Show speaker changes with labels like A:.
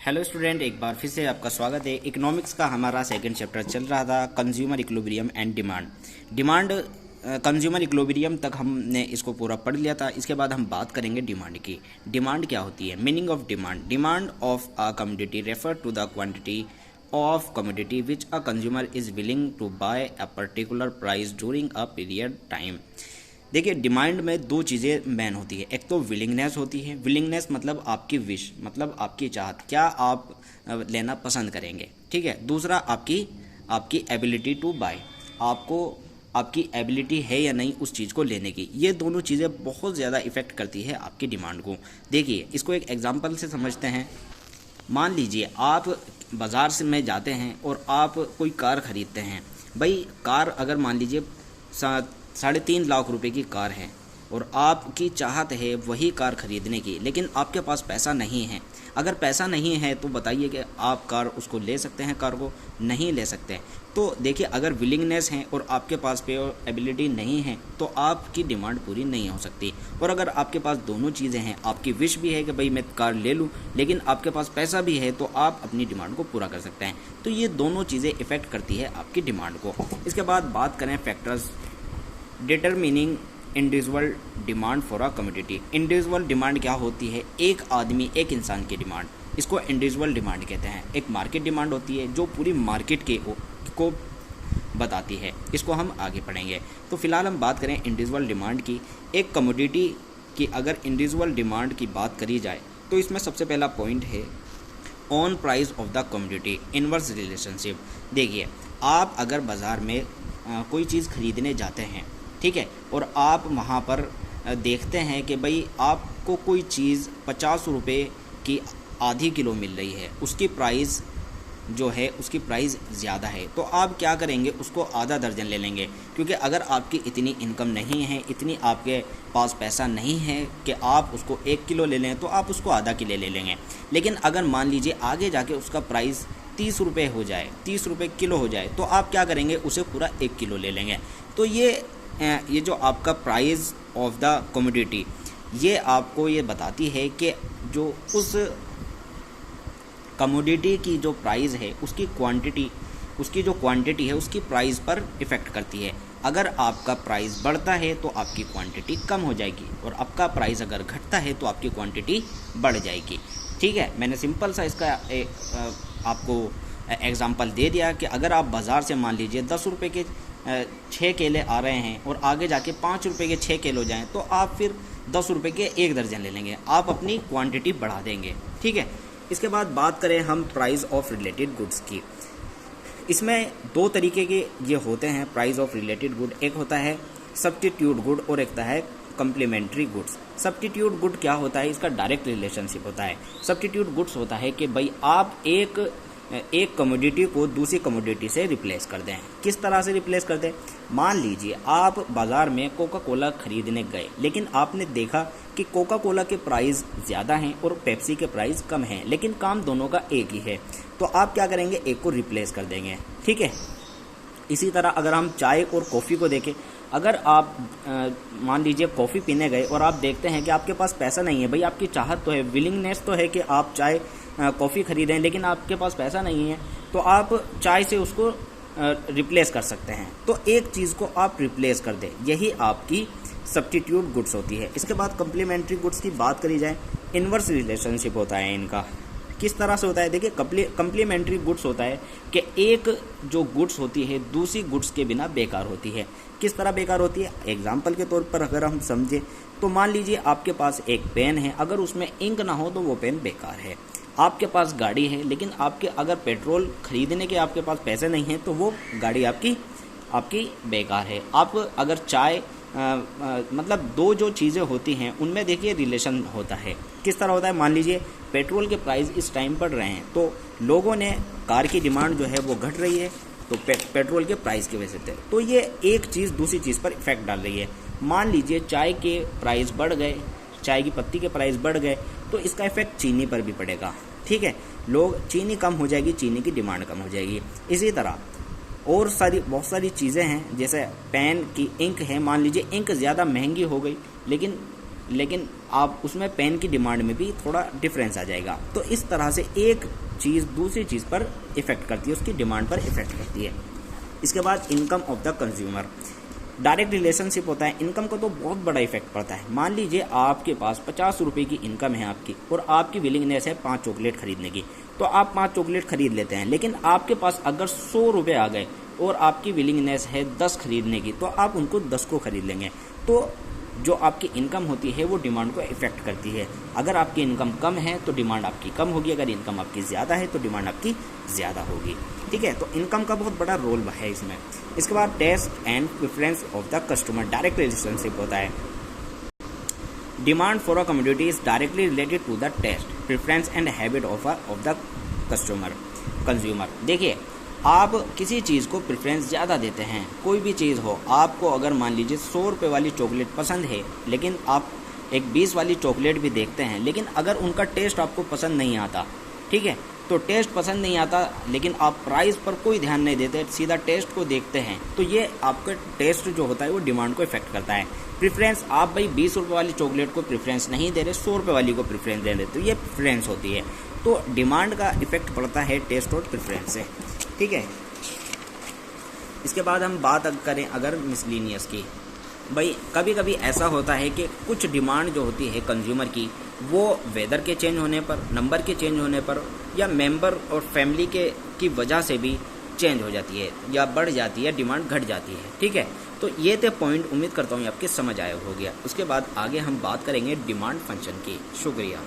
A: Hello student, एक बार फिर से आपका स्वागत है। इकोनॉमिक्स का हमारा सेकंड चैप्टर चल रहा था, consumer equilibrium and demand. Consumer equilibrium तक हमने इसको पूरा पढ़ लिया था। इसके बाद हम बात करेंगे डिमांड की। डिमांड क्या होती है? Meaning of demand. Demand of a commodity refer to the quantity of commodity which a consumer is willing to buy a particular price during a period time. देखिए, डिमांड में दो चीज़ें मेन होती है। एक तो विलिंगनेस होती है। विलिंगनेस मतलब आपकी विश, मतलब आपकी चाहत, क्या आप लेना पसंद करेंगे, ठीक है। दूसरा आपकी एबिलिटी टू बाय, आपको आपकी एबिलिटी है या नहीं उस चीज़ को लेने की। ये दोनों चीज़ें बहुत ज़्यादा इफ़ेक्ट करती है आपकी डिमांड को। देखिए, इसको एक एग्जांपल से समझते हैं। मान लीजिए आप बाज़ार से में जाते हैं और आप कोई कार ख़रीदते हैं। भाई, कार अगर मान लीजिए 3.5 लाख रुपए की कार है और आपकी चाहत है वही कार खरीदने की, लेकिन आपके पास पैसा नहीं है। अगर पैसा नहीं है तो बताइए कि आप कार उसको ले सकते हैं? कार को नहीं ले सकते। तो देखिए, अगर विलिंगनेस है और आपके पास पे एबिलिटी नहीं है तो आपकी डिमांड पूरी नहीं हो सकती। और अगर आपके पास दोनों चीज़ें हैं, आपकी विश भी है कि भाई मैं कार ले लूँ, लेकिन आपके पास पैसा भी है, तो आप अपनी डिमांड को पूरा कर सकते हैं। तो ये दोनों चीज़ें इफ़ेक्ट करती है आपकी डिमांड को। इसके बाद बात करें factors determining individual demand for a commodity. Individual demand क्या होती है? एक आदमी, एक इंसान की डिमांड, इसको इंडिविजुअल डिमांड कहते हैं। एक मार्केट डिमांड होती है जो पूरी मार्केट को बताती है। इसको हम आगे पढ़ेंगे। तो फिलहाल हम बात करें इंडिविजुअल डिमांड की। एक कमोडिटी की अगर इंडिविजुअल डिमांड की बात करी जाए तो इसमें सबसे पहला पॉइंट है on price of the commodity inverse relationship. देखिए, आप अगर बाज़ार में कोई चीज़ खरीदने जाते हैं, ठीक है, और आप वहाँ पर देखते हैं कि भाई आपको कोई चीज़ 50 रुपये की आधी किलो मिल रही है, उसकी प्राइस जो है उसकी प्राइस ज़्यादा है, तो आप क्या करेंगे? उसको आधा दर्जन ले लेंगे। क्योंकि अगर आपकी इतनी इनकम नहीं है, इतनी आपके पास पैसा नहीं है कि आप उसको 1 किलो ले लें, तो आप उसको आधा किलो ले लेंगे। लेकिन अगर मान लीजिए आगे जाके उसका प्राइस 30 रुपये हो जाए, 30 रुपये किलो हो जाए, तो आप क्या करेंगे? उसे पूरा 1 किलो ले लेंगे। तो ये जो आपका प्राइस ऑफ द कमोडिटी, ये आपको ये बताती है कि जो उस कमोडिटी की जो प्राइस है उसकी जो क्वांटिटी है उसकी प्राइस पर इफ़ेक्ट करती है। अगर आपका प्राइस बढ़ता है तो आपकी क्वांटिटी कम हो जाएगी, और आपका प्राइस अगर घटता है तो आपकी क्वांटिटी बढ़ जाएगी। ठीक है, मैंने सिंपल सा इसका आपको एग्जांपल दे दिया कि अगर आप बाज़ार से मान लीजिए 10 रुपये के 6 केले आ रहे हैं और आगे जाके 5 रुपये के 6 केले हो जाएँ, तो आप फिर 10 रुपये के 1 दर्जन ले लेंगे, आप अपनी क्वांटिटी बढ़ा देंगे। ठीक है, इसके बाद बात करें हम प्राइस ऑफ रिलेटेड गुड्स की। इसमें दो तरीके के ये होते हैं प्राइस ऑफ रिलेटेड गुड। एक होता है सब्स्टिट्यूट गुड और एक होता है कम्प्लीमेंट्री गुड्स। सब्स्टिट्यूट गुड क्या होता है? इसका डायरेक्ट रिलेशनशिप होता है। सब्स्टिट्यूट गुड्स होता है कि भाई आप एक कमोडिटी को दूसरी कमोडिटी से रिप्लेस कर दें। किस तरह से रिप्लेस कर दें? मान लीजिए आप बाज़ार में कोका कोला खरीदने गए, लेकिन आपने देखा कि कोका कोला के प्राइस ज़्यादा हैं और पेप्सी के प्राइस कम हैं, लेकिन काम दोनों का एक ही है। तो आप क्या करेंगे? एक को रिप्लेस कर देंगे। ठीक है, इसी तरह अगर हम चाय और कॉफ़ी को देखें, अगर आप मान लीजिए कॉफ़ी पीने गए और आप देखते हैं कि आपके पास पैसा नहीं है, भाई आपकी चाहत तो है, विलिंगनेस तो है कि आप चाय कॉफ़ी खरीदें, लेकिन आपके पास पैसा नहीं है, तो आप चाय से उसको रिप्लेस कर सकते हैं। तो एक चीज़ को आप रिप्लेस कर दें, यही आपकी सब्स्टिट्यूट गुड्स होती है। इसके बाद कम्प्लीमेंट्री गुड्स की बात करी जाए, इन्वर्स रिलेशनशिप होता है इनका। किस तरह से होता है? देखिए, कम्प्लीमेंट्री गुड्स होता है कि एक जो गुड्स होती है दूसरी गुड्स के बिना बेकार होती है। किस तरह बेकार होती है? एग्जाम्पल के तौर पर अगर हम समझें तो मान लीजिए आपके पास एक पेन है, अगर उसमें इंक ना हो तो वो पेन बेकार है। आपके पास गाड़ी है, लेकिन अगर पेट्रोल खरीदने के आपके पास पैसे नहीं हैं तो वो गाड़ी आपकी बेकार है। आप अगर चाय मतलब दो जो चीज़ें होती हैं उनमें देखिए रिलेशन होता है। किस तरह होता है? मान लीजिए पेट्रोल के प्राइस इस टाइम बढ़ रहे हैं, तो लोगों ने कार की डिमांड जो है वो घट रही है, तो पेट्रोल के प्राइस की वजह से। तो ये एक चीज़ दूसरी चीज़ पर इफेक्ट डाल रही है। मान लीजिए चाय के प्राइस बढ़ गए, चाय की पत्ती के प्राइस बढ़ गए, तो इसका इफेक्ट चीनी पर भी पड़ेगा। ठीक है, चीनी कम हो जाएगी, चीनी की डिमांड कम हो जाएगी। इसी तरह और बहुत सारी चीज़ें हैं, जैसे पेन की इंक है, मान लीजिए इंक ज़्यादा महंगी हो गई, लेकिन लेकिन आप उसमें पेन की डिमांड में भी थोड़ा डिफरेंस आ जाएगा। तो इस तरह से एक चीज़ दूसरी चीज़ पर इफ़ेक्ट करती है, उसकी डिमांड पर इफ़ेक्ट करती है। इसके बाद income of the consumer, direct relationship होता है। इनकम का तो बहुत बड़ा इफेक्ट पड़ता है। मान लीजिए आपके पास 50 रुपये की इनकम है आपकी, और आपकी विलिंगनेस है 5 चॉकलेट खरीदने की, तो आप 5 चॉकलेट खरीद लेते हैं। लेकिन आपके पास अगर 100 रुपये आ गए और आपकी विलिंगनेस है 10 खरीदने की, तो आप उनको 10 को खरीद लेंगे। तो जो आपकी इनकम होती है वो डिमांड को इफेक्ट करती है। अगर आपकी इनकम कम है तो डिमांड आपकी कम होगी, अगर इनकम आपकी ज़्यादा है तो डिमांड आपकी ज़्यादा होगी। ठीक है, तो इनकम का बहुत बड़ा रोल है इसमें। इसके बाद taste and preference of the customer, direct relationship होता है। Demand for a commodity is directly related to the taste, preference and habit of the consumer. देखिए, आप किसी चीज़ को प्रेफरेंस ज़्यादा देते हैं, कोई भी चीज़ हो, आपको अगर मान लीजिए 100 रुपये वाली चॉकलेट पसंद है, लेकिन आप एक 20 वाली चॉकलेट भी देखते हैं, लेकिन अगर उनका टेस्ट आपको पसंद नहीं आता, ठीक है, तो टेस्ट पसंद नहीं आता लेकिन आप प्राइस पर कोई ध्यान नहीं देते, सीधा टेस्ट को देखते हैं, तो ये आपका टेस्ट जो होता है वो डिमांड को इफेक्ट करता है। प्रेफरेंस, आप भाई 20 रुपये वाली चॉकलेट को प्रेफरेंस नहीं दे रहे, 100 रुपये वाली को प्रेफरेंस दे रहे, तो ये प्रेफरेंस होती है। तो डिमांड का इफेक्ट पड़ता है टेस्ट और प्रेफरेंस से। ठीक है, इसके बाद हम बात करें अगर मिसलिनियस की, भाई कभी कभी ऐसा होता है कि कुछ डिमांड जो होती है कंज्यूमर की, वो वेदर के चेंज होने पर, नंबर के चेंज होने पर, या मेंबर और फैमिली की वजह से भी चेंज हो जाती है या बढ़ जाती है, डिमांड घट जाती है। ठीक है, तो ये थे पॉइंट, उम्मीद करता हूँ आपके समझ आया हो गया। उसके बाद आगे हम बात करेंगे डिमांड फंक्शन की। शुक्रिया।